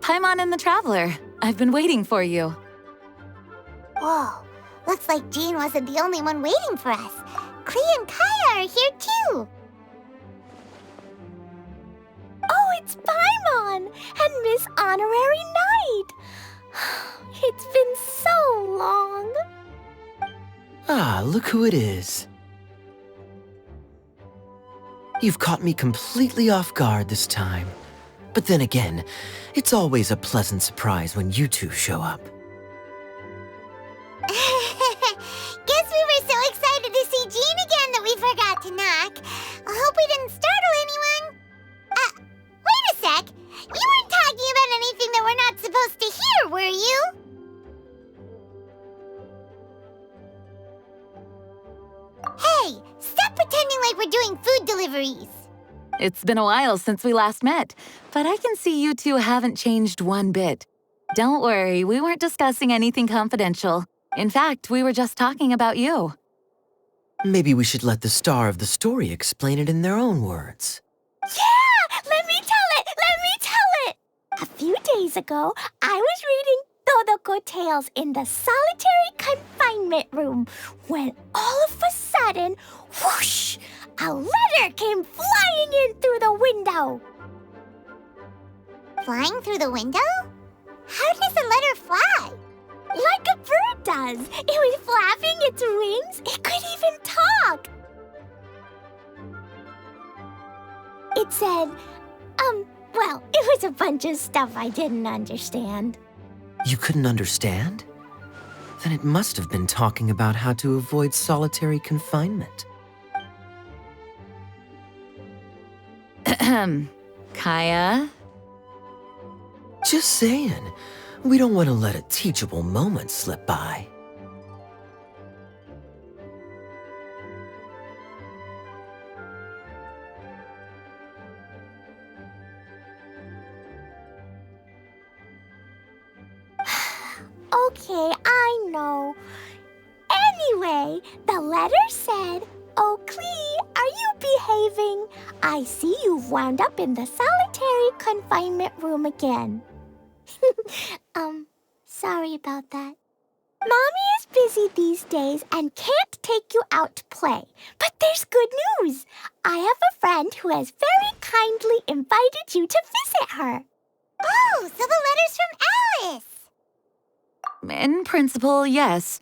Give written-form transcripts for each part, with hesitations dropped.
Paimon and the Traveler. I've been waiting for you. Whoa, looks like Jean wasn't the only one waiting for us. Klee and Kaya are here too. Oh, it's Paimon and Miss Honorary Knight. It's been so long. Ah, look who it is. You've caught me completely off guard this time. But then again, it's always a pleasant surprise when you two show up. Guess we were so excited to see Jean again that we forgot to knock. I hope we didn't startle anyone. Wait a sec. You weren't talking about anything that we're not supposed to hear, were you? Hey, stop pretending like we're doing food deliveries. It's been a while since we last met, but I can see you two haven't changed one bit. Don't worry, we weren't discussing anything confidential. In fact, we were just talking about you. Maybe we should let the star of the story explain it in their own words. Yeah! Let me tell it! Let me tell it! A few days ago, I was reading Todoko Tales in the solitary confinement room when all of a sudden, whoosh! A letter came flying in through the window. Flying through the window? How does a letter fly? Like a bird does. It was flapping its wings. It could even talk. It said, well, it was a bunch of stuff I didn't understand. You couldn't understand? Then it must have been talking about how to avoid solitary confinement. Kaya? Just saying. We don't want to let a teachable moment slip by. Okay, I know. Anyway, the letter said, "Oh, Klee, are you behaving? I see you've wound up in the solitary confinement room again." Sorry about that. Mommy is busy these days and can't take you out to play. But there's good news. I have a friend who has very kindly invited you to visit her. Oh, so the letter's from Alice. In principle, yes.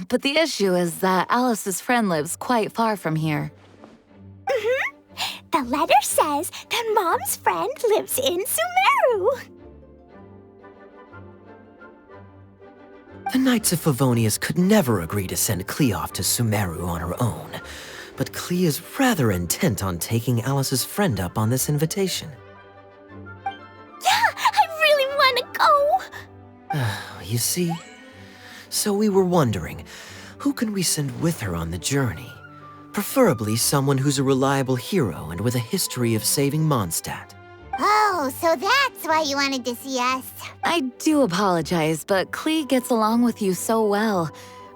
But the issue is that Alice's friend lives quite far from here. The letter says that Mom's friend lives in Sumeru. The Knights of Favonius could never agree to send Klee off to Sumeru on her own. But Klee is rather intent on taking Alice's friend up on this invitation. Yeah, I really want to go. You see? So we were wondering, who can we send with her on the journey? Preferably someone who's a reliable hero and with a history of saving Mondstadt. Oh, so that's why you wanted to see us. I do apologize, but Klee gets along with you so well.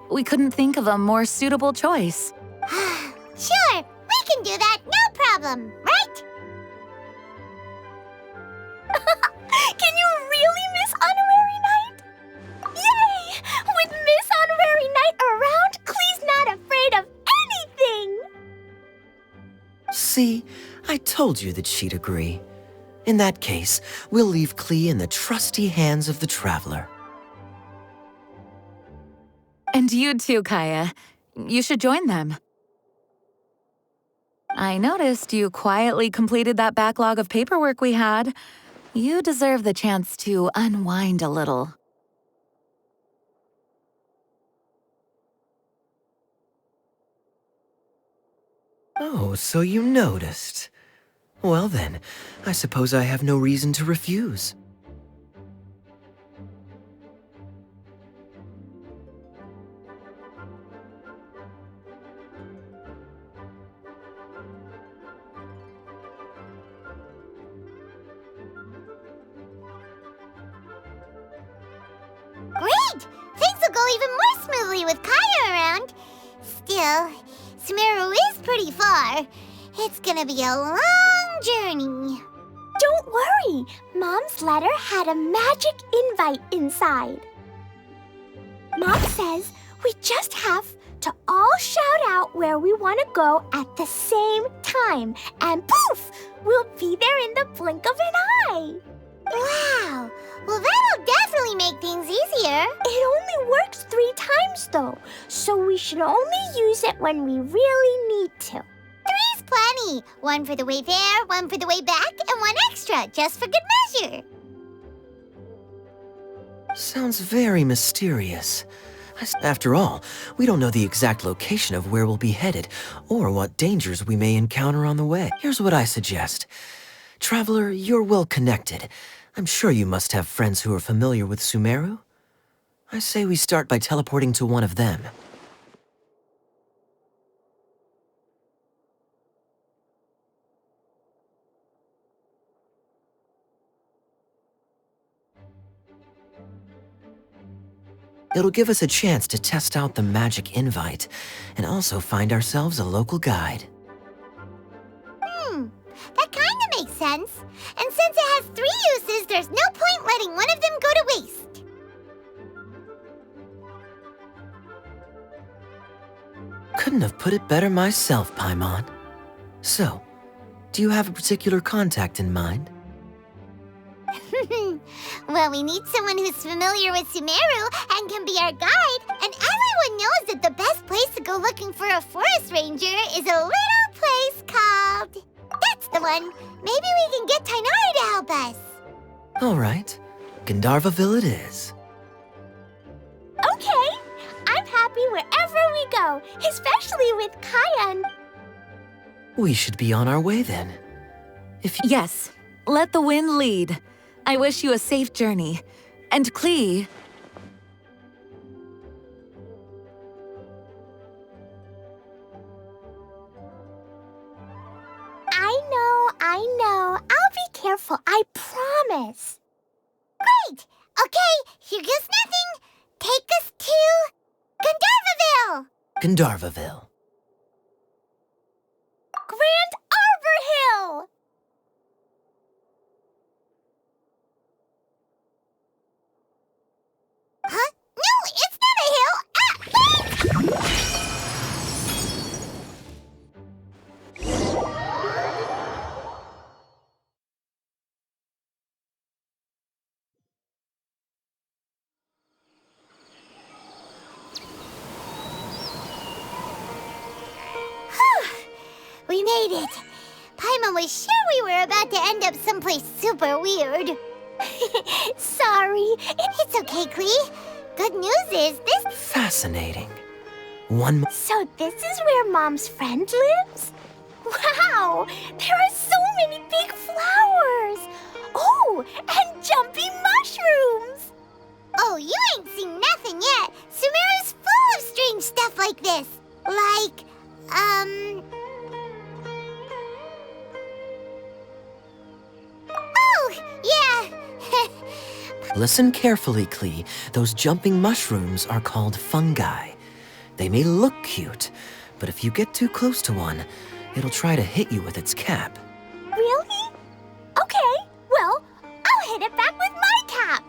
We couldn't think of a more suitable choice. Sure, we can do that, no problem, right? Can you really Miss Honorary Knight? Yay! With Miss Honorary Knight around, Klee's not afraid of anything! See, I told you that she'd agree. In that case, we'll leave Klee in the trusty hands of the Traveler. And you too, Kaya. You should join them. I noticed you quietly completed that backlog of paperwork we had. You deserve the chance to unwind a little. Oh, so you noticed. Well then, I suppose I have no reason to refuse. Great! Things will go even more smoothly with Kaya around. Still, Sumeru is pretty far. It's gonna be a long journey. Don't worry, Mom's letter had a magic invite inside. Mom says we just have to all shout out where we want to go at the same time, and poof, we'll be there in the blink of an eye. Wow! Well, that'll definitely make things easier. It only works 3 times, though, so we should only use it when we really need to. 3's plenty. 1 for the way there, 1 for the way back, and 1 extra, just for good measure. Sounds very mysterious. After all, we don't know the exact location of where we'll be headed, or what dangers we may encounter on the way. Here's what I suggest. Traveler, you're well connected. I'm sure you must have friends who are familiar with Sumeru. I say we start by teleporting to one of them. It'll give us a chance to test out the magic invite, and also find ourselves a local guide. That kind of makes sense. And since it has 3 uses, there's no point letting one of them go to waste. Couldn't have put it better myself, Paimon. So, do you have a particular contact in mind? Well, we need someone who's familiar with Sumeru and can be our guide. And everyone knows that the best place to go looking for a forest ranger is a little place called... That's the one. Maybe we can get Tainari to help us. All right, Gandharvaville it is. Okay, I'm happy wherever we go, especially with Kyan. We should be on our way then. Yes, let the wind lead. I wish you a safe journey. And Klee... I know. I'll be careful, I promise. Great. Okay, here goes nothing. Take us to... Gandharvaville. Gandharvaville. Grand Arbor Hill! Huh? No, it's not a hill. We made it. Paimon was sure we were about to end up someplace super weird. Sorry. It's okay, Klee. Good news is this... Fascinating. So this is where Mom's friend lives? Wow! There are so many big flowers! Oh, and jumping mushrooms! Oh, you ain't seen nothing yet. Sumeru's full of strange stuff like this. Like, Oh, yeah. Listen carefully, Klee. Those jumping mushrooms are called fungi. They may look cute, but if you get too close to one, it'll try to hit you with its cap. Really? Okay, well, I'll hit it back with my cap.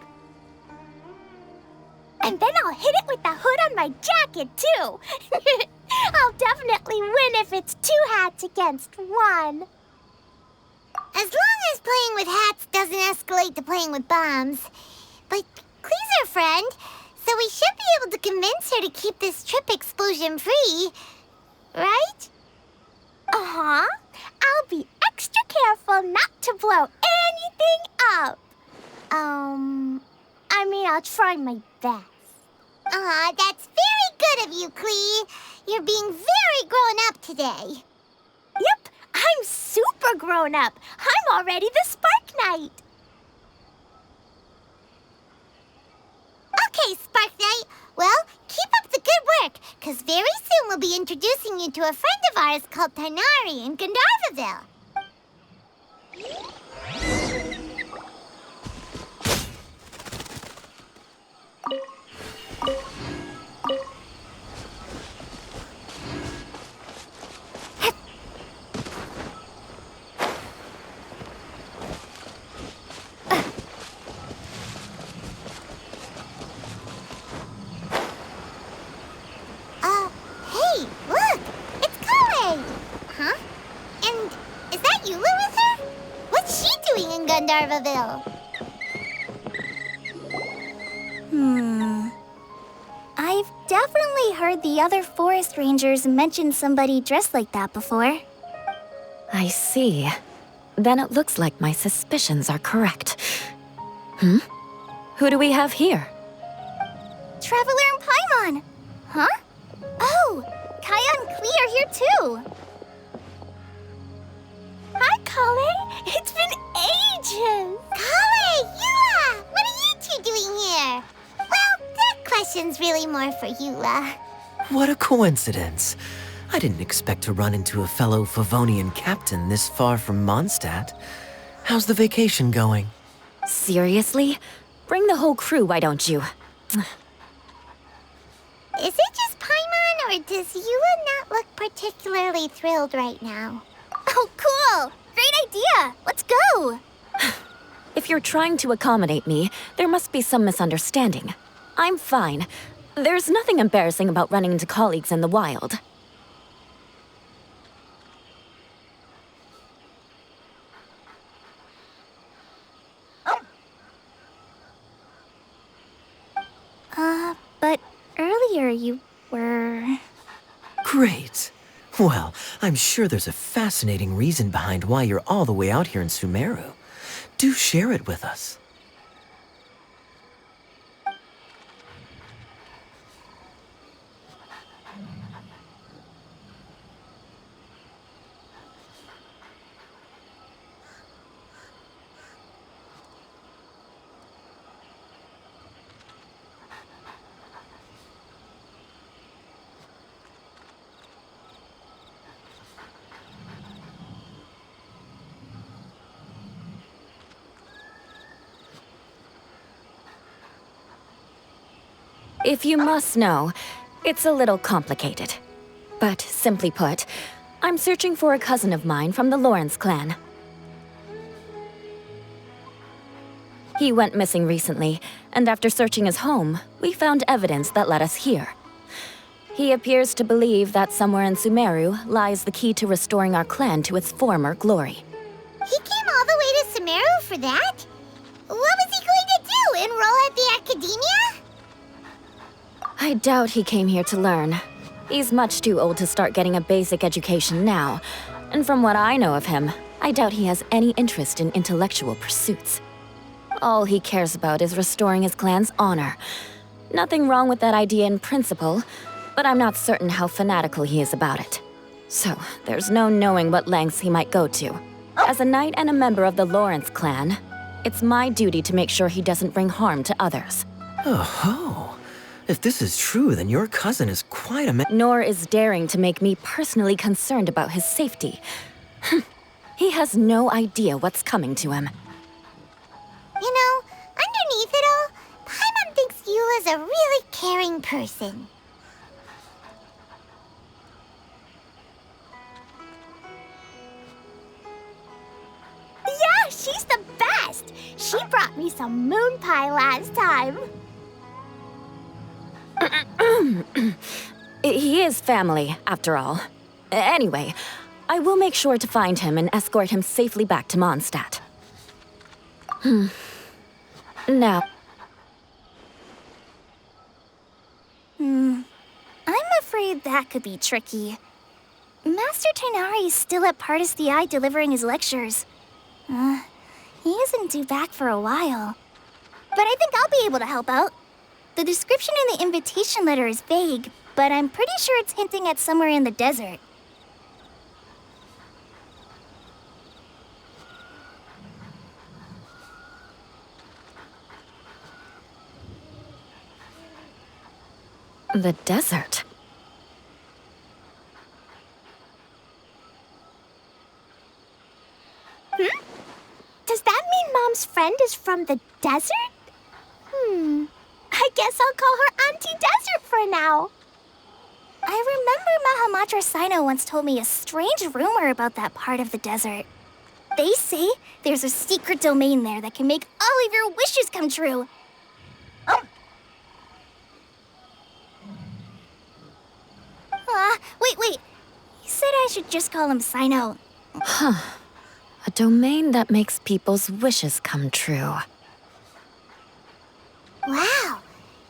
And then I'll hit it with the hood on my jacket, too. I'll definitely win if it's 2 hats against 1. As long as playing with hats doesn't escalate to playing with bombs. But Klee's our friend, so we should be able to convince her to keep this trip explosion-free. Right? Uh-huh. I'll be extra careful not to blow anything up. I'll try my best. That's very good of you, Klee. You're being very grown up today. Yep, I'm super grown up. I'm already the Spark Knight. Okay, Spark Knight. Well, keep up the good work, because very soon we'll be introducing you to a friend of ours called Tainari in Gandharvaville. from Gandharvaville. I've definitely heard the other forest rangers mention somebody dressed like that before. I see. Then it looks like my suspicions are correct. Who do we have here? Traveler and Paimon! Huh? Oh, Kaya and Klee are here too! Hi, Kale! It's been ages! Kale, Eula! What are you two doing here? Well, that question's really more for Eula. What a coincidence. I didn't expect to run into a fellow Favonian captain this far from Mondstadt. How's the vacation going? Seriously? Bring the whole crew, why don't you? Is it just Paimon, or does Eula not look particularly thrilled right now? Oh, cool! Great idea! Let's go! If you're trying to accommodate me, there must be some misunderstanding. I'm fine. There's nothing embarrassing about running into colleagues in the wild. But earlier you were... Great. Well, I'm sure there's a fascinating reason behind why you're all the way out here in Sumeru. Do share it with us. If you must know, it's a little complicated. But simply put, I'm searching for a cousin of mine from the Lawrence clan. He went missing recently, and after searching his home, we found evidence that led us here. He appears to believe that somewhere in Sumeru lies the key to restoring our clan to its former glory. He came all the way to Sumeru for that? What was he going to do, enroll at the academia? I doubt he came here to learn. He's much too old to start getting a basic education now. And from what I know of him, I doubt he has any interest in intellectual pursuits. All he cares about is restoring his clan's honor. Nothing wrong with that idea in principle, but I'm not certain how fanatical he is about it. So, there's no knowing what lengths he might go to. As a knight and a member of the Lawrence clan, it's my duty to make sure he doesn't bring harm to others. Oh-ho. If this is true, then your cousin is quite a Nor is daring to make me personally concerned about his safety. He has no idea what's coming to him. You know, underneath it all, Paimon thinks Eula's a really caring person. Yeah, she's the best! She brought me some moon pie last time. He is family, after all. Anyway, I will make sure to find him and escort him safely back to Mondstadt. Now... I'm afraid that could be tricky. Master Tighnari is still at Partis the Eye delivering his lectures. He isn't due back for a while. But I think I'll be able to help out. The description in the invitation letter is vague, but I'm pretty sure it's hinting at somewhere in the desert. The desert? Does that mean Mom's friend is from the desert? I guess I'll call her Auntie Desert for now. I remember Mahamatra Sino once told me a strange rumor about that part of the desert. They say there's a secret domain there that can make all of your wishes come true. Wait. He said I should just call him Sino. A domain that makes people's wishes come true. Wow.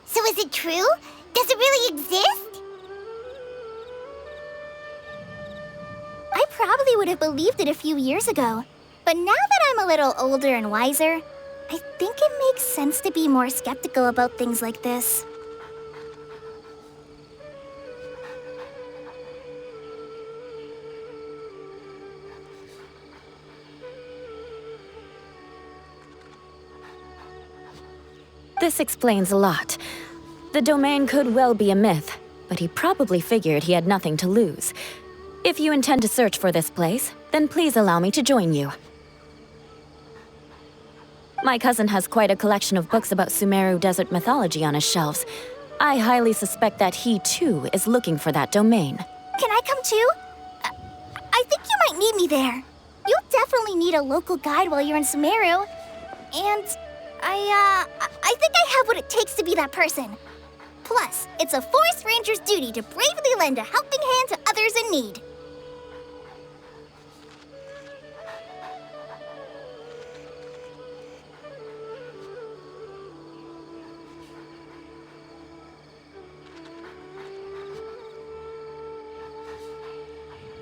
So is it true? Does it really exist? I probably would have believed it a few years ago. But now that I'm a little older and wiser, I think it makes sense to be more skeptical about things like this. This explains a lot. The domain could well be a myth, but he probably figured he had nothing to lose. If you intend to search for this place, then please allow me to join you. My cousin has quite a collection of books about Sumeru desert mythology on his shelves. I highly suspect that he, too, is looking for that domain. Can I come too? I think you might need me there. You'll definitely need a local guide while you're in Sumeru. And I think I have what it takes to be that person. Plus, it's a forest ranger's duty to bravely lend a helping hand to others in need.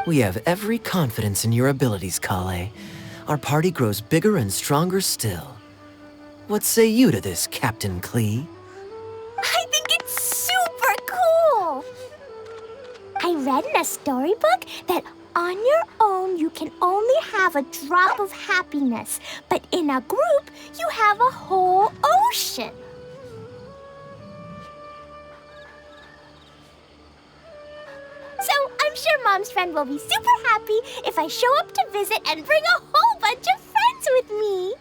We have every confidence in your abilities, Kale. Our party grows bigger and stronger still. What say you to this, Captain Klee? I think it's super cool! I read in a storybook that on your own you can only have a drop of happiness, but in a group you have a whole ocean. So I'm sure Mom's friend will be super happy if I show up to visit and bring a whole bunch of friends with me.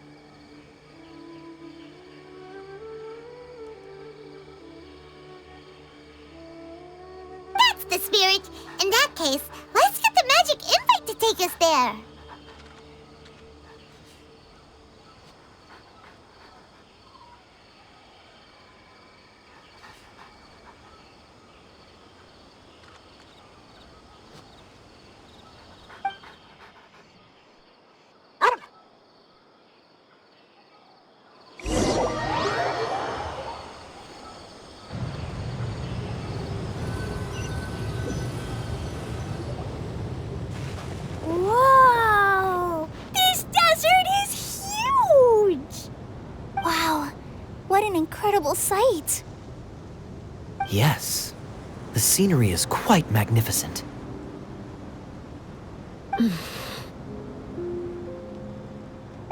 That's the spirit. In that case, let's get the magic invite to take us there. Whoa! This desert is huge! Wow, what an incredible sight. Yes. The scenery is quite magnificent.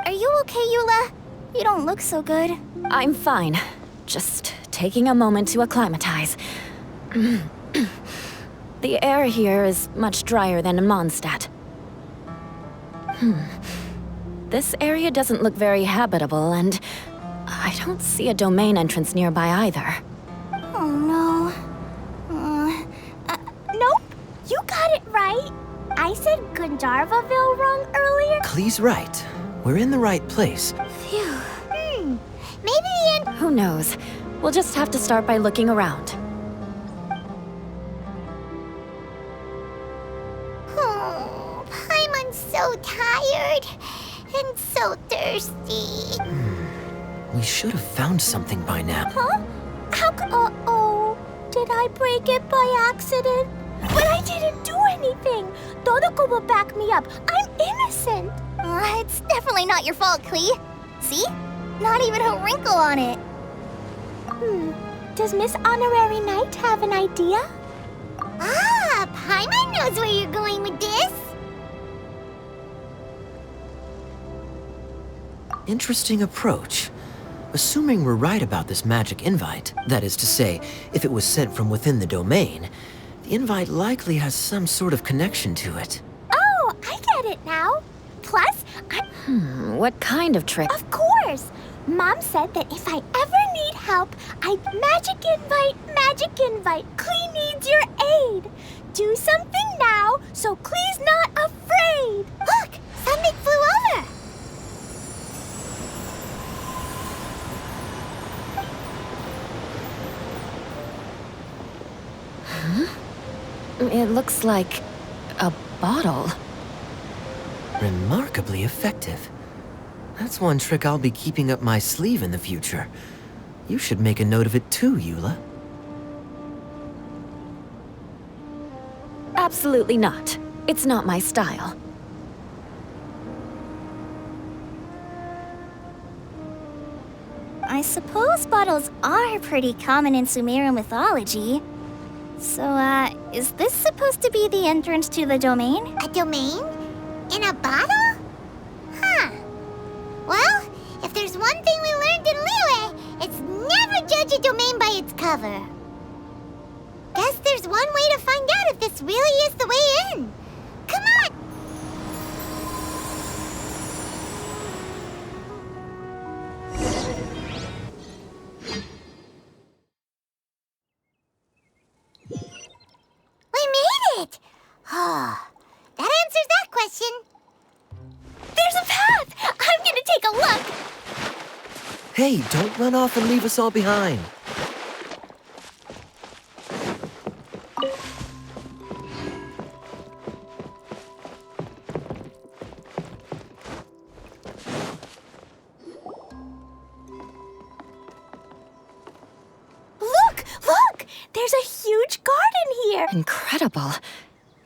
Are you okay, Eula? You don't look so good. I'm fine. Just taking a moment to acclimatize. The air here is much drier than in Mondstadt. This area doesn't look very habitable, and I don't see a domain entrance nearby either. Oh no. Nope, you got it right. I said Gandharvaville wrong earlier. Klee's right. We're in the right place. Phew. Maybe in... Who knows? We'll just have to start by looking around. Oh, Paimon's so tired and so thirsty. We should have found something by now. Huh? How could... Uh-oh. Did I break it by accident? But I didn't do anything. Todoko will back me up. I'm innocent. It's definitely not your fault, Klee. See? Not even a wrinkle on it. Does Miss Honorary Knight have an idea? Ah, Paimon knows where you're going with this. Interesting approach. Assuming we're right about this magic invite, that is to say, if it was sent from within the domain, the invite likely has some sort of connection to it. Oh, I get it now. Plus, What kind of trick? of course. Mom said that if I ever need help, I'd magic invite. Klee needs your aid. Do something now so Klee's not afraid. Look, something flew over. It looks like a bottle. Remarkably effective. That's one trick I'll be keeping up my sleeve in the future. You should make a note of it too, Eula. Absolutely not. It's not my style. I suppose bottles are pretty common in Sumeran mythology. So, is this supposed to be the entrance to the domain? A domain? In a bottle? Huh. Well, if there's one thing we learned in Liyue, it's never judge a domain by its cover. Guess there's one way to find out if this really is the way in. Come on! We made it! Oh, that answers that question. There's a path! I'm gonna take a look! Hey, don't run off and leave us all behind. Look! There's a huge garden here! Incredible.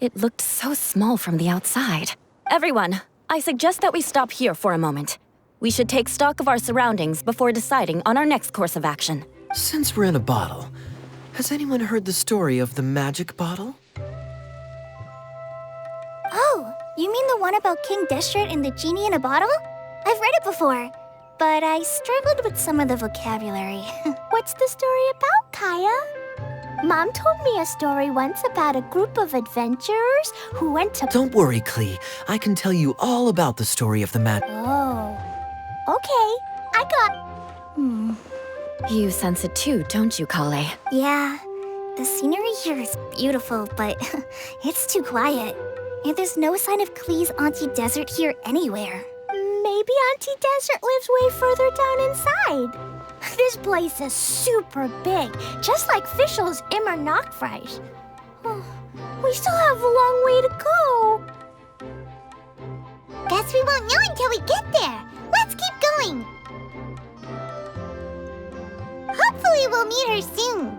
It looked so small from the outside. Everyone, I suggest that we stop here for a moment. We should take stock of our surroundings before deciding on our next course of action. Since we're in a bottle, has anyone heard the story of the magic bottle? Oh, you mean the one about King Deshret and the genie in a bottle? I've read it before, but I struggled with some of the vocabulary. What's the story about, Kaya? Mom told me a story once about a group of adventurers who went to... Don't worry, Klee. I can tell you all about the story of the Oh, okay. I got... You sense it too, don't you, Kale? Yeah, the scenery here is beautiful, but it's too quiet. And there's no sign of Klee's Auntie Desert here anywhere. Maybe Auntie Desert lives way further down inside. This place is super big, just like Fischl's Immer Nachtreich. We still have a long way to go. Guess we won't know until we get there. Let's keep going. Hopefully we'll meet her soon.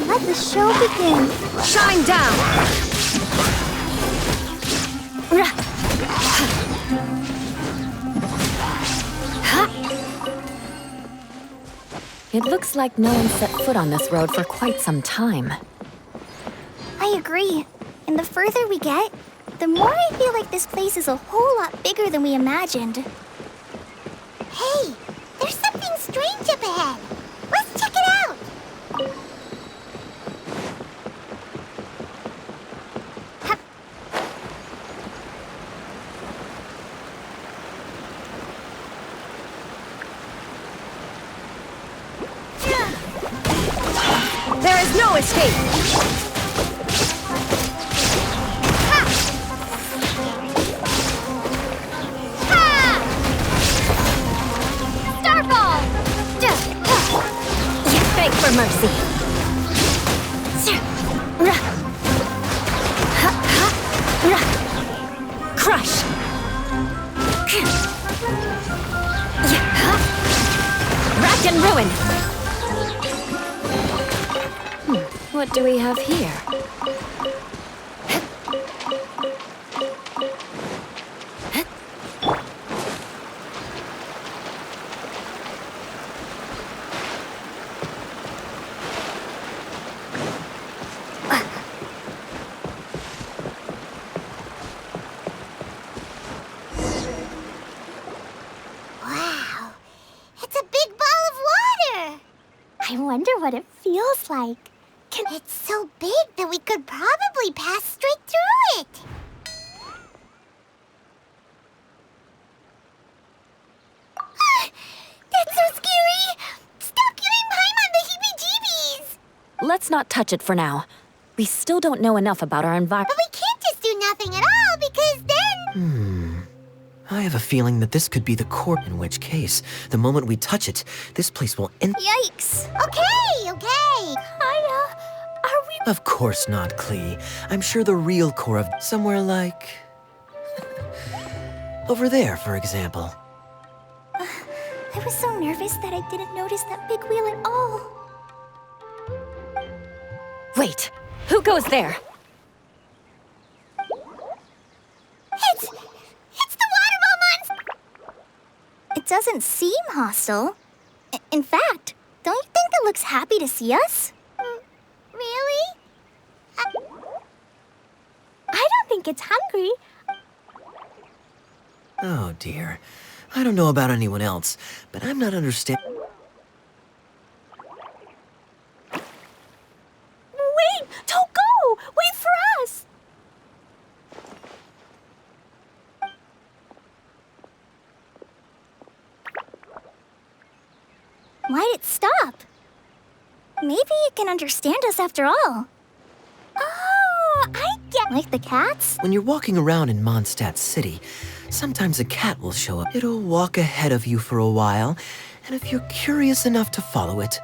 Let the show begin. Shine down! It looks like no one set foot on this road for quite some time. I agree. And the further we get, the more I feel like this place is a whole lot bigger than we imagined. Hey, there's something strange up ahead. Let's check it out. There is no escape! mercy. Crush. Rack and ruin. What do we have here? Wow, it's a big ball of water. I wonder what it feels like. It's so big that we could probably pass straight through it. That's so scary! Stop giving Paimon the heebie-jeebies! Let's not touch it for now. We still don't know enough about our But environment. we can't just do nothing at all, because then... I have a feeling that this could be the core, in which case, the moment we touch it, this place will end. Yikes! Okay. Kaya, are we... Of course not, Klee. I'm sure the real core of somewhere like... over there, for example. I was so nervous that I didn't notice that big wheel at all. Wait, who goes there? It's the waterball monster! It doesn't seem hostile. In fact, don't you think it looks happy to see us? Really? I don't think it's hungry. Oh dear. I don't know about anyone else, but I'm not understanding. Wait! Don't go! Wait for us! Why'd it stop? Maybe it can understand us after all. Oh, I get... Like the cats? When you're walking around in Mondstadt City, sometimes a cat will show up. It'll walk ahead of you for a while, and if you're curious enough to follow it,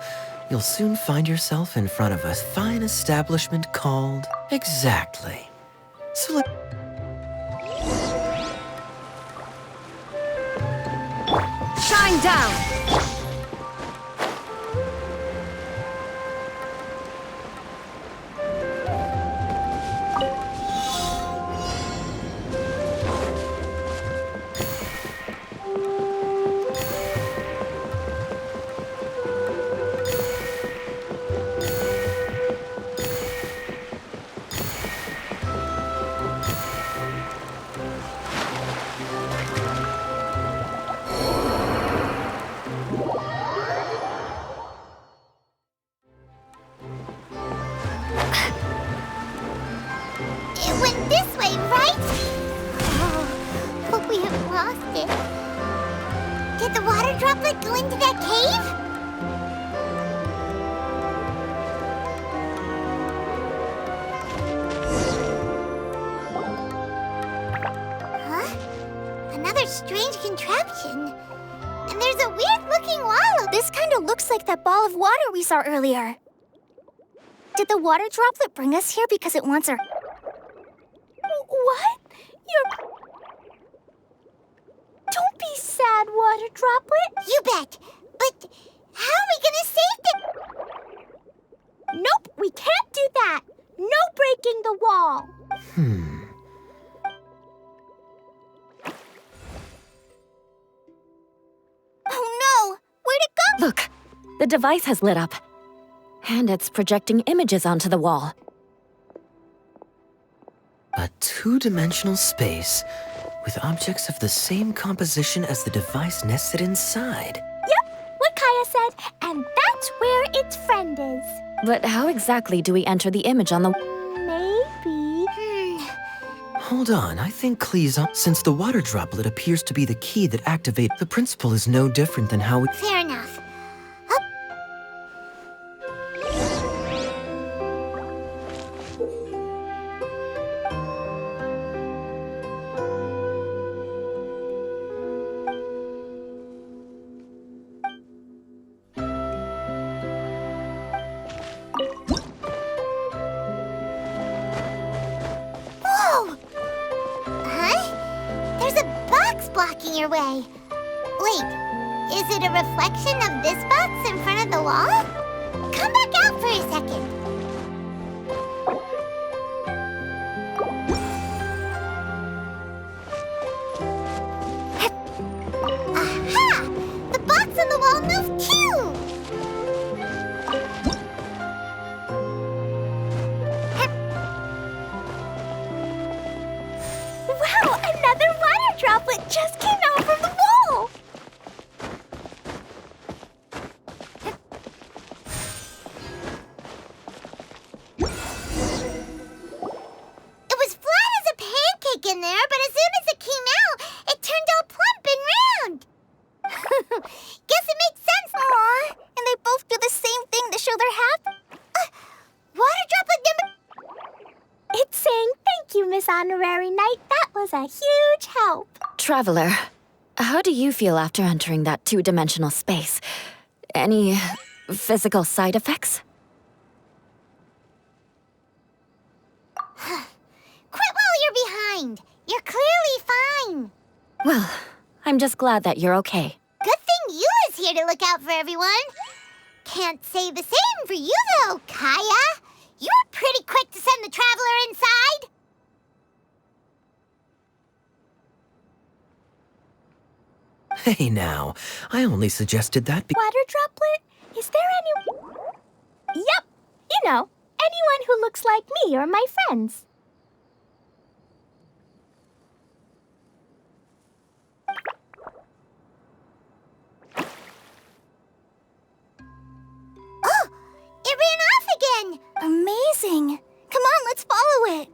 you'll soon find yourself in front of a fine establishment called... Exactly. So let... Shine down! It went this way, right? Oh, hope we haven't lost it. Did the water droplet go into that cave? Huh? Another strange contraption. And there's a weird-looking wall. This kind of looks like that ball of water we saw earlier. Did the water droplet bring us here because it wants our... What? You're... Don't be sad, water droplet. You bet. But how are we gonna save them? Nope, we can't do that. No breaking the wall. Oh no! Where'd it go? Look, the device has lit up. And it's projecting images onto the wall. A two-dimensional space with objects of the same composition as the device nested inside. Yep, what Kaya said, and that's where its friend is. But how exactly do we enter the image on the... Maybe... Hold on, I think Klee's on. Since the water droplet appears to be the key that activates, the principle is no different than how we... Fair enough. blocking your way. Wait, is it a reflection of this box in front of the wall? Come back out for a second. Aha! The box on the wall moved too! Wow, another water droplet just came out from the wall! It was flat as a pancake in there, but as soon as it came out, it turned all plump and round. Guess it makes sense. Aw, and they both do the same thing to show they're happy. Water droplet number... It's saying thank you, Miss Honorary Knight. That was a huge help. Traveler, how do you feel after entering that two-dimensional space? Any physical side effects? Quit while you're behind. You're clearly fine. Well, I'm just glad that you're okay. Good thing Eula's here to look out for everyone. Can't say the same for you, though, Kaya. You were pretty quick to send the traveler inside. Hey now, I only suggested that Water droplet? Is there any... Yep, you know, anyone who looks like me or my friends. Oh, it ran off again. Amazing. Come on, let's follow it.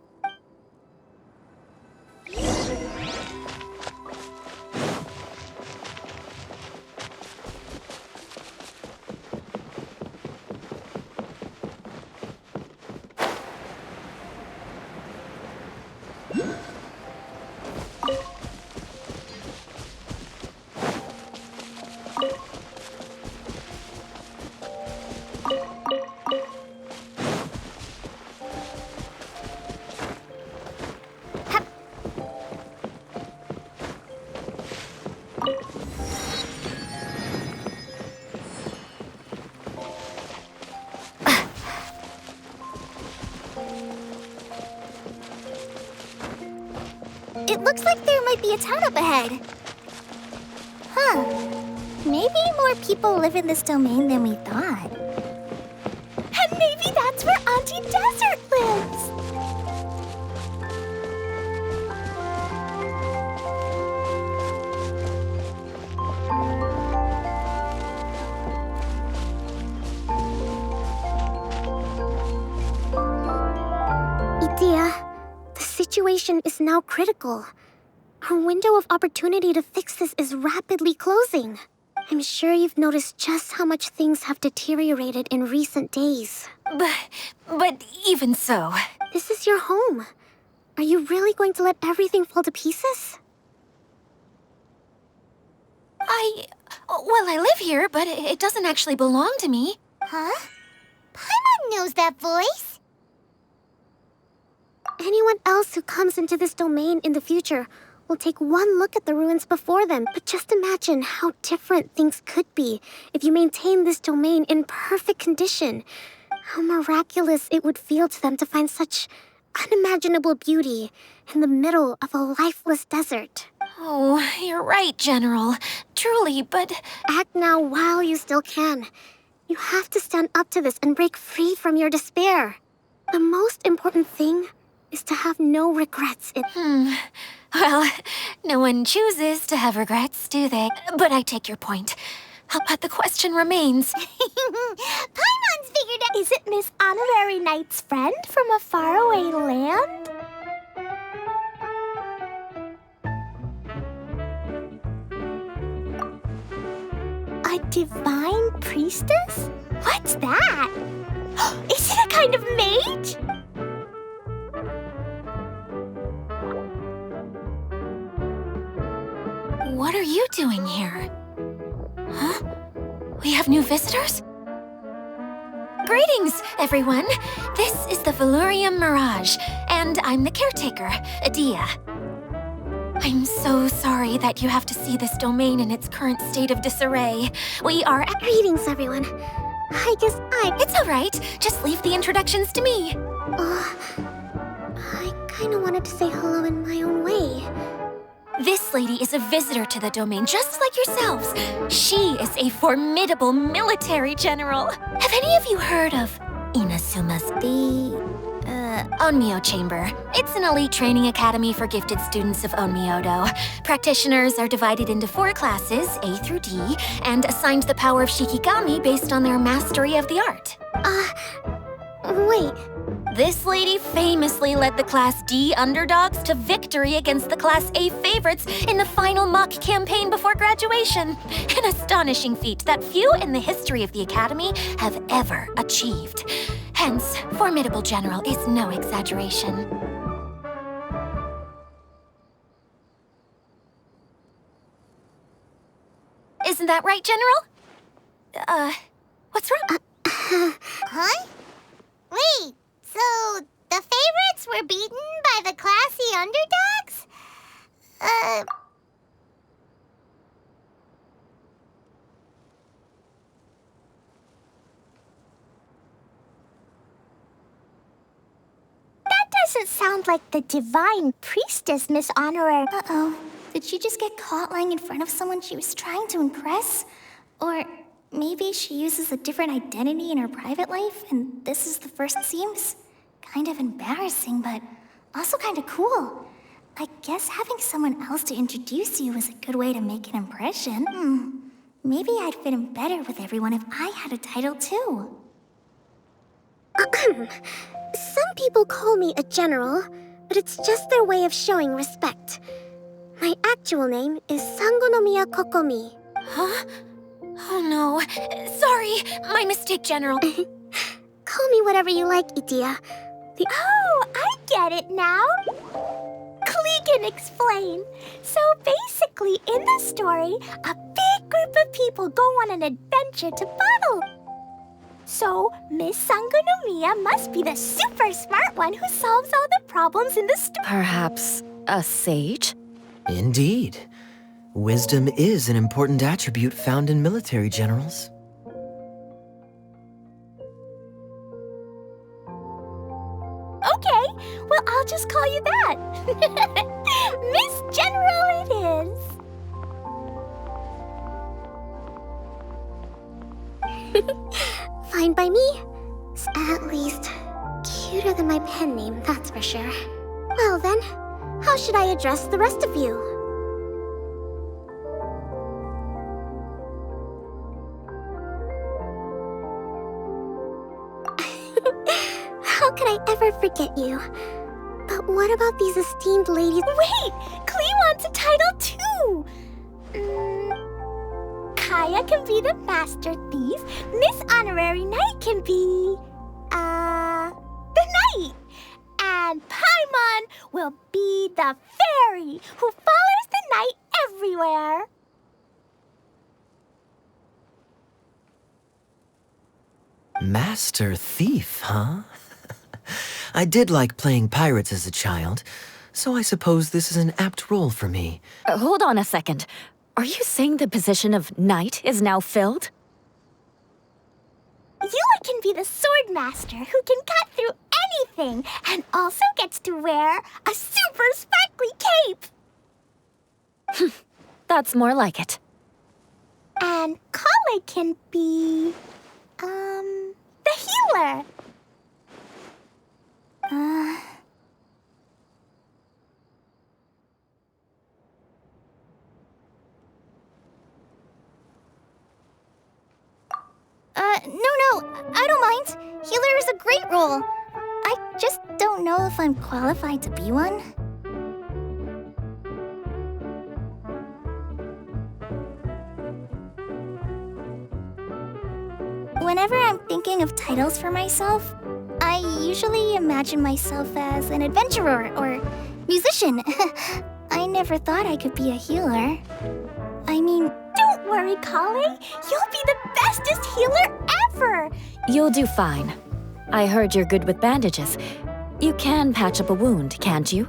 It looks like there might be a town up ahead. Huh. Maybe more people live in this domain than we thought. And maybe that's where Auntie Desert lives! Idea, the situation is now critical. Our window of opportunity to fix this is rapidly closing. I'm sure you've noticed just how much things have deteriorated in recent days. But even so... This is your home. Are you really going to let everything fall to pieces? Well, I live here, but it doesn't actually belong to me. Huh? Paimon knows that voice. Anyone else who comes into this domain in the future will take one look at the ruins before them. But just imagine how different things could be if you maintain this domain in perfect condition. How miraculous it would feel to them to find such unimaginable beauty in the middle of a lifeless desert. Oh, you're right, General. Truly, but... Act now while you still can. You have to stand up to this and break free from your despair. The most important thing is to have no regrets in... Well, no one chooses to have regrets, do they? But I take your point. But the question remains. Paimon's figured out... Is it Miss Honorary Knight's friend from a faraway land? A divine priestess? What's that? Is it a kind of mage? What are you doing here? Huh? We have new visitors? Greetings, everyone. This is the Valurium Mirage, and I'm the caretaker, Adia. I'm so sorry that you have to see this domain in its current state of disarray. We are... Greetings, everyone. I guess It's all right. Just leave the introductions to me. I kinda wanted to say hello in my own way. This lady is a visitor to the domain, just like yourselves. She is a formidable military general. Have any of you heard of Inasuma's Onmyo Chamber? It's an elite training academy for gifted students of Onmyodo. Practitioners are divided into 4 classes, A through D, and assigned the power of Shikigami based on their mastery of the art. Wait. This lady famously led the Class D underdogs to victory against the Class A favorites in the final mock campaign before graduation. An astonishing feat that few in the history of the Academy have ever achieved. Hence, formidable general is no exaggeration. Isn't that right, General? What's wrong? Huh? Wait, so the favorites were beaten by the classy underdogs? That doesn't sound like the divine priestess, Miss Honorary. Uh-oh. Did she just get caught lying in front of someone she was trying to impress? Or maybe she uses a different identity in her private life, and this is the first. Seems kind of embarrassing, but also kind of cool. I guess having someone else to introduce you is a good way to make an impression. Maybe I'd fit in better with everyone if I had a title too. Some people call me a general, but it's just their way of showing respect. My actual name is Sangonomiya Kokomi. Huh? Oh no. Sorry, my mistake, General. Call me whatever you like, Itia. Oh, I get it now. Klee can explain. So basically, in the story, a big group of people go on an adventure to battle. So, Miss Sangonomiya must be the super smart one who solves all the problems in the story. Perhaps a sage? Indeed. Wisdom is an important attribute found in military generals. Okay, well, I'll just call you that. Miss General it is. Fine by me. At least, cuter than my pen name, that's for sure. Well then, how should I address the rest of you? How could I ever forget you? But what about these esteemed ladies? Wait! Klee wants a title too! Kaya can be the Master Thief. Miss Honorary Knight can be... the Knight! And Paimon will be the Fairy who follows the Knight everywhere. Master Thief, huh? I did like playing pirates as a child, so I suppose this is an apt role for me. Hold on a second. Are you saying the position of knight is now filled? Yula can be the sword master who can cut through anything and also gets to wear a super sparkly cape. That's more like it. And Kale can be... the healer. No, I don't mind. Healer is a great role. I just don't know if I'm qualified to be one. Whenever I'm thinking of titles for myself, I usually imagine myself as an adventurer or musician. I never thought I could be a healer. I mean, don't worry, Kale. You'll be the bestest healer ever! You'll do fine. I heard you're good with bandages. You can patch up a wound, can't you?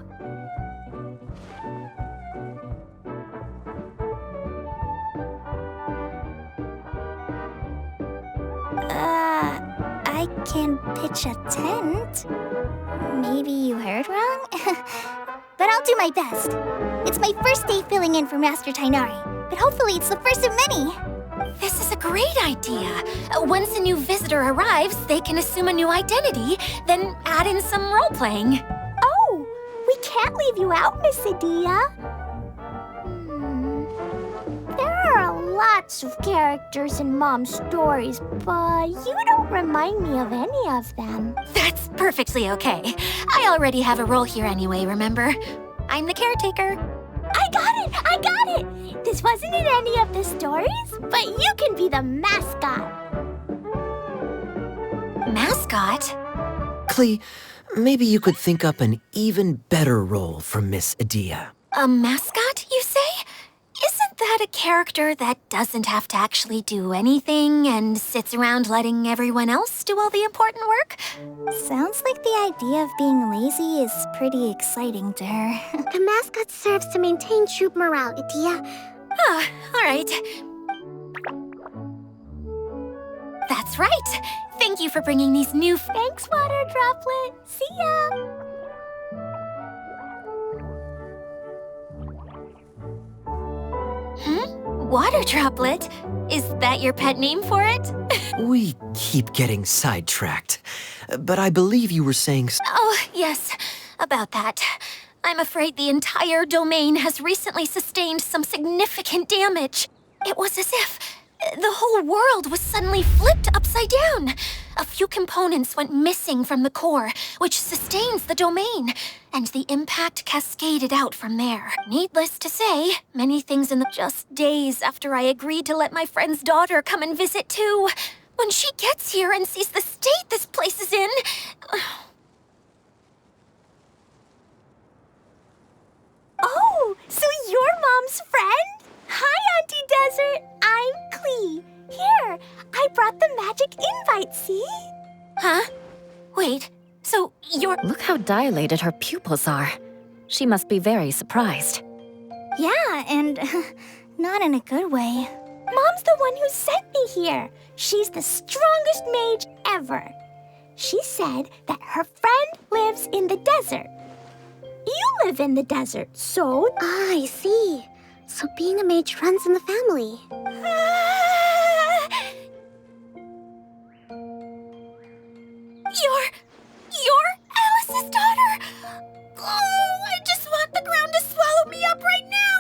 I can pitch a tent. Maybe you heard wrong? But I'll do my best. It's my first day filling in for Master Tainari, but hopefully it's the first of many. This is a great idea. Once a new visitor arrives, they can assume a new identity, then add in some role-playing. Oh, we can't leave you out, Miss Adia. There are lots of characters in Mom's stories, but you don't remind me of any of them. That's perfectly okay. I already have a role here anyway, remember? I'm the caretaker. I got it! This wasn't in any of the stories, but you can be the mascot. Mascot? Klee, maybe you could think up an even better role for Miss Adia. A mascot, you say? Isn't that a character that doesn't have to actually do anything and sits around letting everyone else do all the important work? Sounds like the idea of being lazy is pretty exciting to her. The mascot serves to maintain troop morale, Adia. Ah, all right. That's right. Thank you for bringing these new... Thanks, Water Droplet. See ya! Water Droplet? Is that your pet name for it? We keep getting sidetracked. But I believe you were saying... Oh, yes, about that. I'm afraid the entire domain has recently sustained some significant damage. It was as if the whole world was suddenly flipped upside down. A few components went missing from the core, which sustains the domain, and the impact cascaded out from there. Needless to say, many things in the just days after I agreed to let my friend's daughter come and visit too. When she gets here and sees the state this place is in... Oh, so you're Mom's friend? Hi, Auntie Desert. I'm Klee. Here, I brought the magic invite, see? Huh? Wait, so you're... Look how dilated her pupils are. She must be very surprised. Yeah, and not in a good way. Mom's the one who sent me here. She's the strongest mage ever. She said that her friend lives in the desert. You live in the desert, so... Ah, I see. So being a mage runs in the family. You're Alice's daughter? Oh, I just want the ground to swallow me up right now.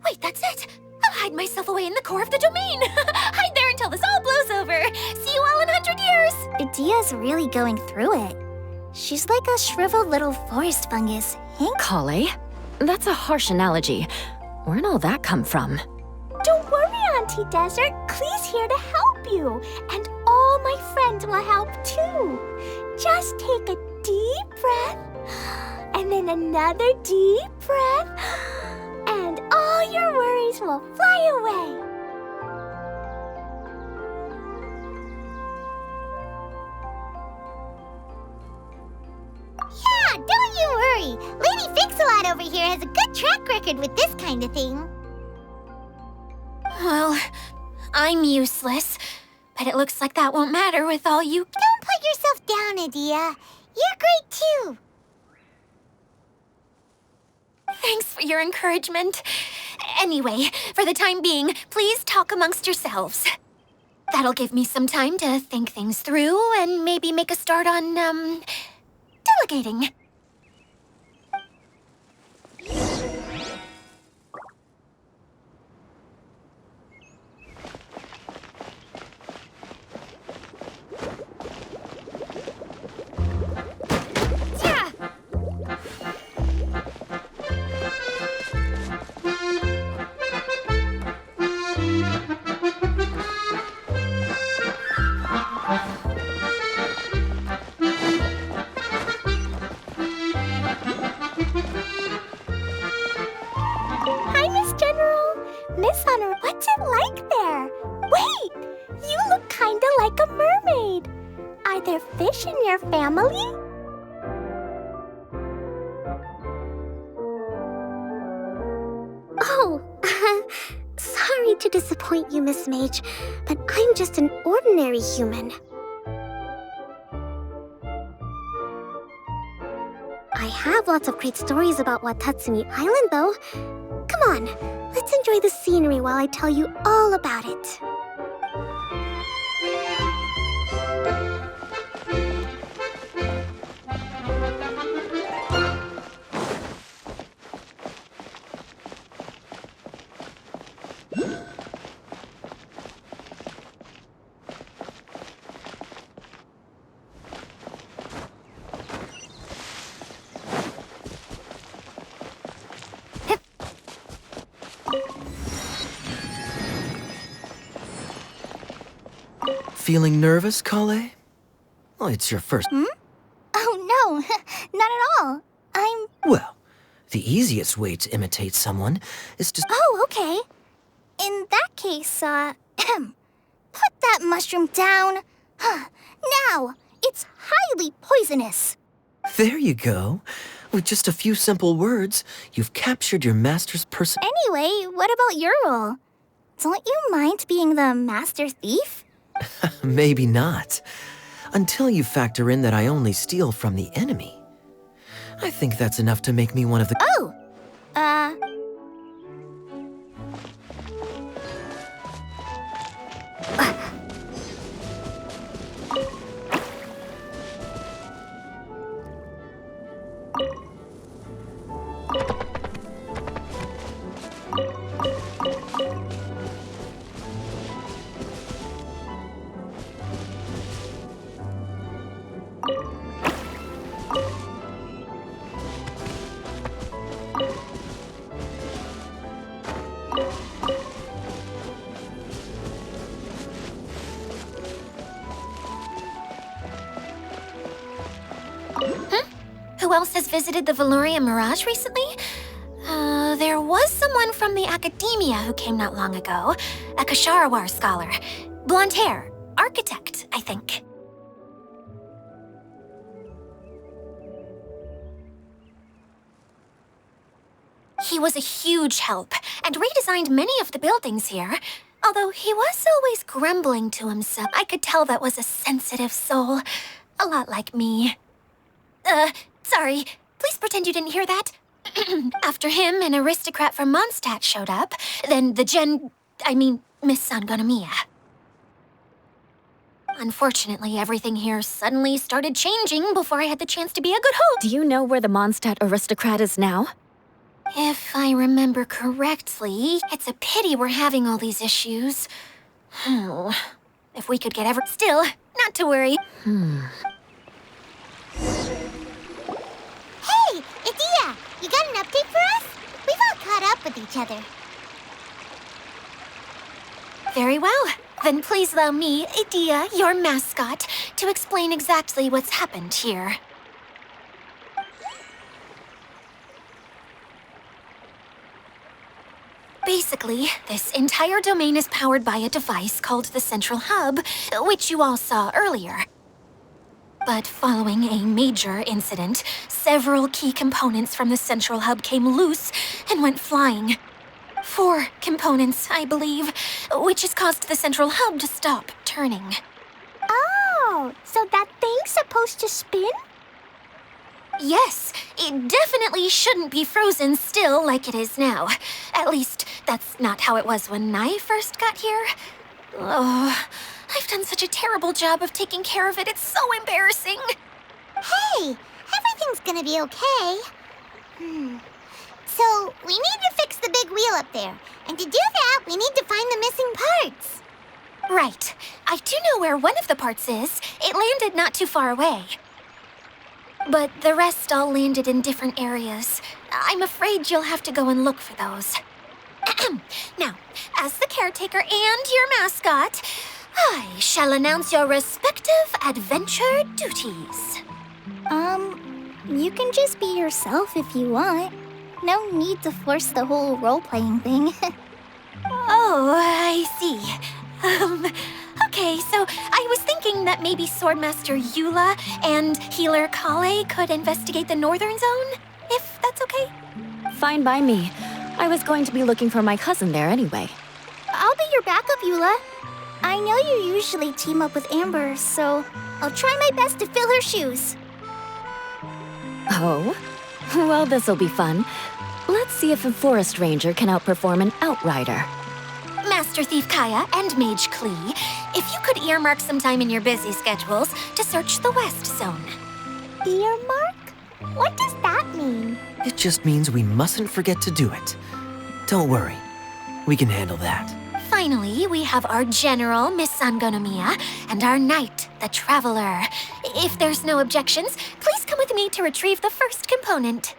Wait, that's it. I'll hide myself away in the core of the domain. Hide there until this all blows over. See you all in 100 years. Adia's really going through it. She's like a shriveled little forest fungus. Hank? Kale? That's a harsh analogy. Where'd all that come from? Don't worry, Auntie Desert. Klee's here to help you. And all my friends will help too. Just take a deep breath, and then another deep breath, and all your worries will fly away. Yeah, don't you worry. Lady Fix-a-Lot over here has a good track record with this kind of thing. Well, I'm useless, but it looks like that won't matter with all you... Don't put yourself down, Adia. You're great too. Thanks for your encouragement. Anyway, for the time being, please talk amongst yourselves. That'll give me some time to think things through and maybe make a start on, delegating. Hi, Miss General. Miss Honor, what's it like there? Wait, you look kinda like a mermaid. Are there fish in your family? Oh, Sorry to disappoint you, Miss Mage, but I'm just an ordinary human. I have lots of great stories about Watatsumi Island, though. Come on, let's enjoy the scenery while I tell you all about it. Feeling nervous, Kale? Well, it's your first. Oh, no, not at all. Well, the easiest way to imitate someone is to. Oh, okay. In that case, put that mushroom down. Now, it's highly poisonous. There you go. With just a few simple words, you've captured your master's person. Anyway, what about your role? Don't you mind being the master thief? Maybe not. Until you factor in that I only steal from the enemy. I think that's enough to make me one of the. Oh! Who else has visited the Veloria Mirage recently? There was someone from the academia who came not long ago. A Kasharawar scholar. Blonde hair. Architect, I think. He was a huge help and redesigned many of the buildings here. Although he was always grumbling to himself, I could tell that was a sensitive soul. A lot like me. Sorry. Please pretend you didn't hear that. After him, an aristocrat from Mondstadt showed up. Then Miss Sangonomiya. Unfortunately, everything here suddenly started changing before I had the chance to be a good host. Do you know where the Mondstadt aristocrat is now? If I remember correctly, it's a pity we're having all these issues. If we could get Still, not to worry. Hey, Idia, you got an update for us? We've all caught up with each other. Very well. Then please allow me, Idia, your mascot, to explain exactly what's happened here. Basically, this entire domain is powered by a device called the Central Hub, which you all saw earlier. But following a major incident, several key components from the Central Hub came loose and went flying. 4 components, I believe, which has caused the Central Hub to stop turning. Oh, so that thing's supposed to spin? Yes, it definitely shouldn't be frozen still like it is now. At least, that's not how it was when I first got here. Oh, I've done such a terrible job of taking care of it. It's so embarrassing. Hey, everything's gonna be okay. So, we need to fix the big wheel up there. And to do that, we need to find the missing parts. Right. I do know where one of the parts is. It landed not too far away. But the rest all landed in different areas. I'm afraid you'll have to go and look for those. Now, as the caretaker and your mascot, I shall announce your respective adventure duties. You can just be yourself if you want. No need to force the whole role-playing thing. Oh, I see. Okay, so I was thinking that maybe Swordmaster Eula and Healer Kale could investigate the Northern Zone, if that's okay? Fine by me. I was going to be looking for my cousin there anyway. I'll be your backup, Eula. I know you usually team up with Amber, so I'll try my best to fill her shoes. Oh? Well, this'll be fun. Let's see if a forest ranger can outperform an outrider. Master Thief Kaya and Mage Klee, if you could earmark some time in your busy schedules to search the West Zone. Earmark? What does that mean? It just means we mustn't forget to do it. Don't worry. We can handle that. Finally, we have our General, Miss Sangonomiya, and our Knight, the Traveler. If there's no objections, please come with me to retrieve the first component.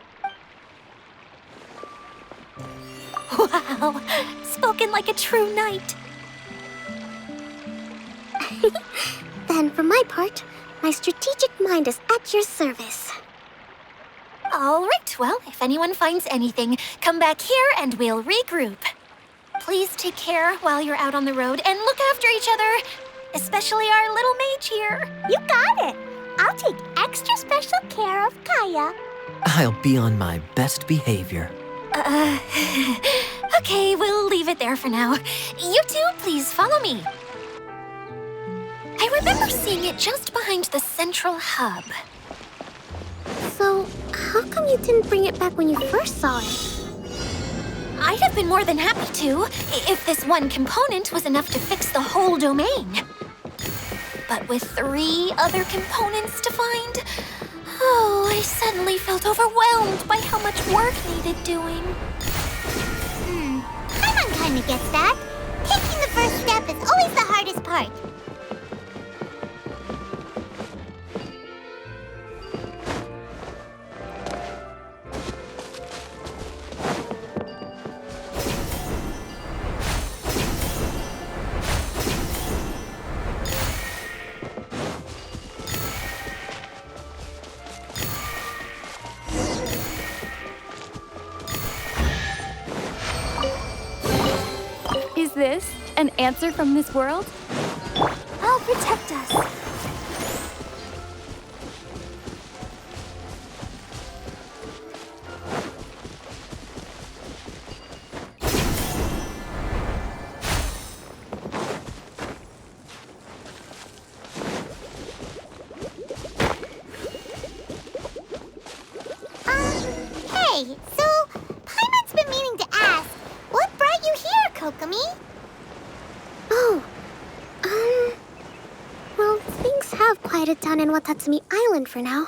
Wow, spoken like a true knight. Then, for my part, my strategic mind is at your service. All right, well, if anyone finds anything, come back here and we'll regroup. Please take care while you're out on the road and look after each other, especially our little mage here. You got it! I'll take extra special care of Kaya. I'll be on my best behavior. Okay, we'll leave it there for now. You two, please follow me. I remember seeing it just behind the central hub. So, how come you didn't bring it back when you first saw it? I'd have been more than happy to, if this one component was enough to fix the whole domain. But with 3 other components to find, I suddenly felt overwhelmed by how much work needed doing. Paimon kinda gets that. Taking the first step is always the hardest part. Is this an answer from this world? I'll protect us. Hey, so Paimon's been meaning to ask, what brought you here, Kokomi? Oh, well, things have quieted down in Watatsumi Island for now.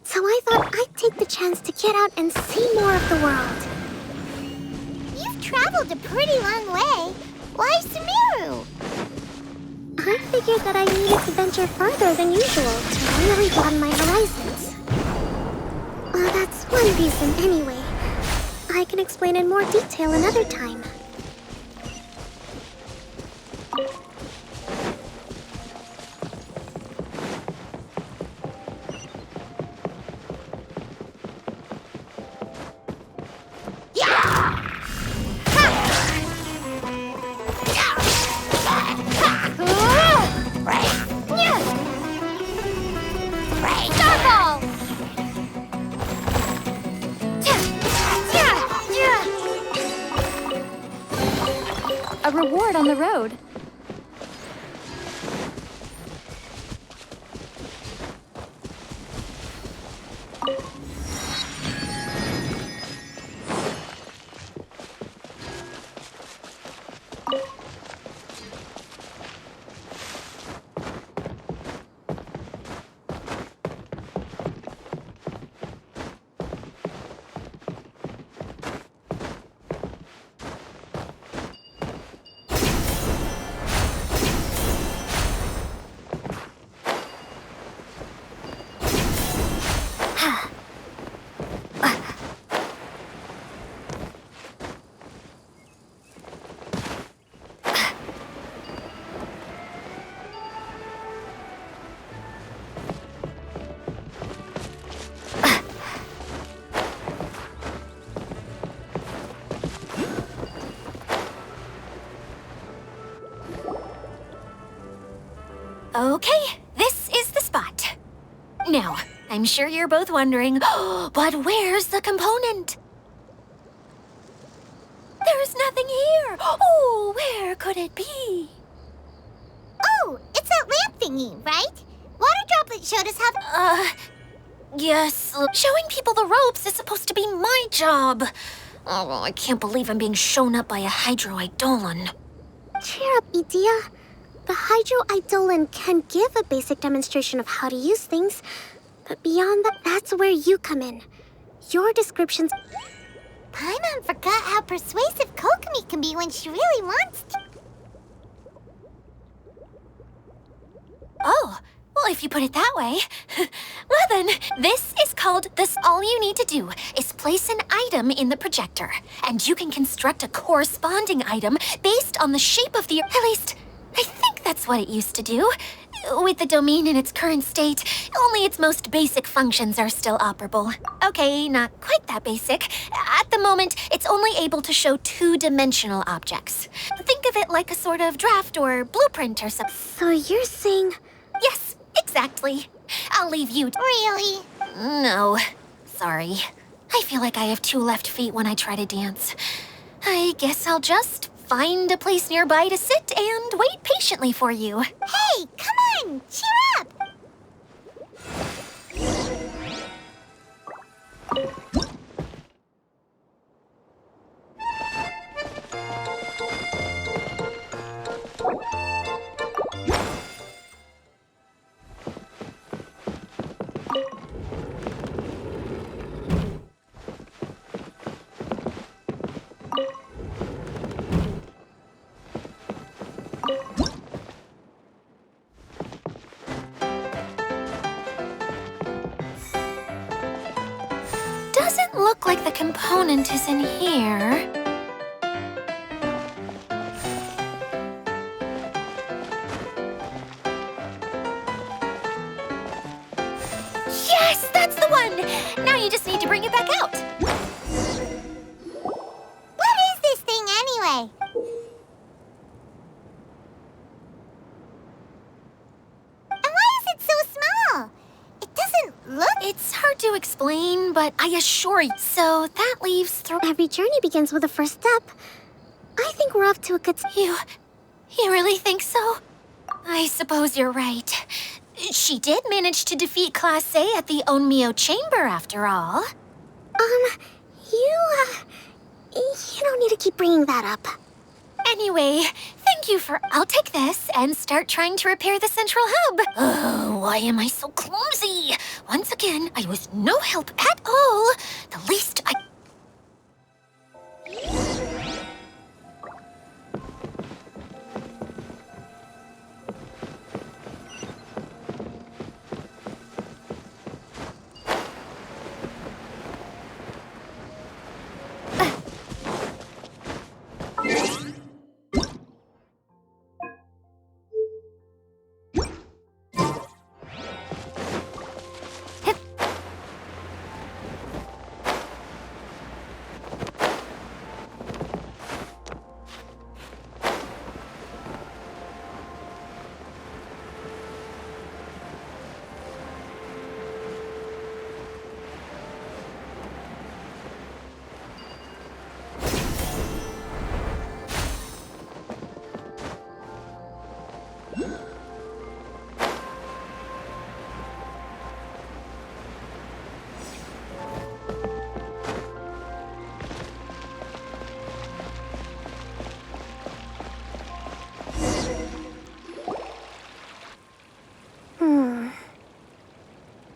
So I thought I'd take the chance to get out and see more of the world. You've traveled a pretty long way. Why Sumeru? I figured that I needed to venture further than usual to really broaden my horizons. Well, that's one reason anyway. I can explain in more detail another time. A reward on the road. Okay, this is the spot. Now, I'm sure you're both wondering, but where's the component? There's nothing here. Oh, where could it be? Oh, it's that lamp thingy, right? Water Droplet showed us how... Yes. Showing people the ropes is supposed to be my job. Oh, I can't believe I'm being shown up by a Hydro-Eidolon. Cheer up, Edea. The Hydro-Eidolon can give a basic demonstration of how to use things, but beyond that, that's where you come in. Your descriptions... Paimon forgot how persuasive Kokomi can be when she really wants to. Oh, well, if you put it that way. Well then, this is called this. All you need to do is place an item in the projector, and you can construct a corresponding item based on the shape of the... At least, I think that's what it used to do. With the domain in its current state, only its most basic functions are still operable. Okay, not quite that basic. At the moment, it's only able to show two-dimensional objects. Think of it like a sort of draft or blueprint or something. So you're saying... Yes, exactly. I'll leave you... Really? No, sorry. I feel like I have two left feet when I try to dance. I guess I'll just find a place nearby to sit and wait patiently for you. Hey, come on! Cheer up! Doesn't look like the component is in here. Yes, that's the one! Now you just need to bring it back out. What is this thing anyway? And why is it so small? It doesn't look... It's hard to explain, but I assure you. So that leaves three. Every journey begins with a first step. I think we're off to a good... You really think so? I suppose you're right. She did manage to defeat Class A at the Onmyo Chamber, after all. You don't need to keep bringing that up. Anyway, thank you for... I'll take this and start trying to repair the central hub. Oh, why am I so clumsy? Once again, I was no help at all. The least I...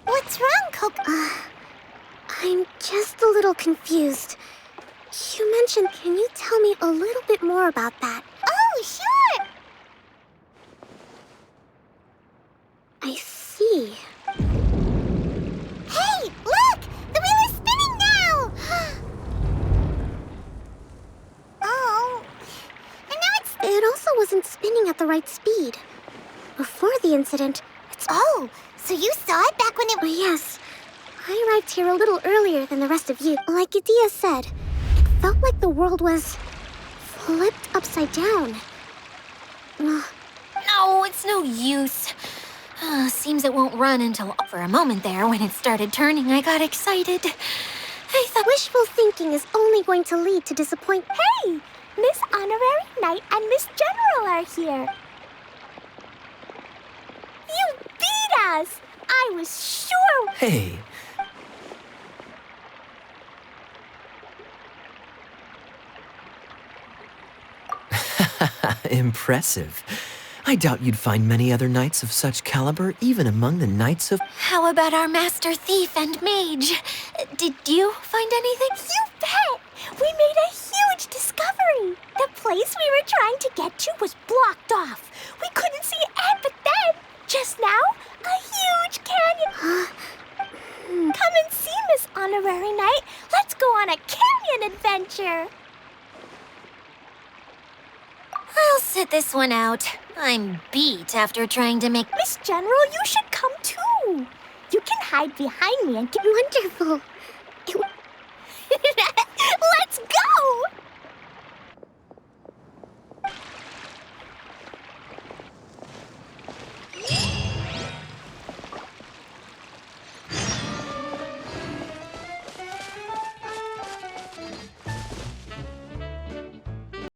What's wrong, Coco? I'm just a little confused. You mentioned, can you tell me a little bit more about that? Oh, sure! I see. Hey, look! The wheel is spinning now! Oh. And now it's... It also wasn't spinning at the right speed. Before the incident, Oh, so you saw it back when it... oh yes, I arrived here a little earlier than the rest of you. Like Edea said, it felt like the world was flipped upside down. No, it's no use. Seems it won't run until... For a moment there, when it started turning, I got excited. I thought... Wishful thinking is only going to lead to disappointment. Hey, Miss Honorary Knight and Miss General are here. You beat us! I was sure... Hey, impressive. I doubt you'd find many other knights of such caliber even among the knights of... How about our master thief and mage? Did you find anything? You bet! We made a huge discovery. The place we were trying to get to was blocked off. We couldn't see it, but then, just now, a huge canyon. Come and see, Miss Honorary Knight. Let's go on a canyon adventure. I'll sit this one out. I'm beat after trying to make... Miss General, you should come too. You can hide behind me and get... Wonderful.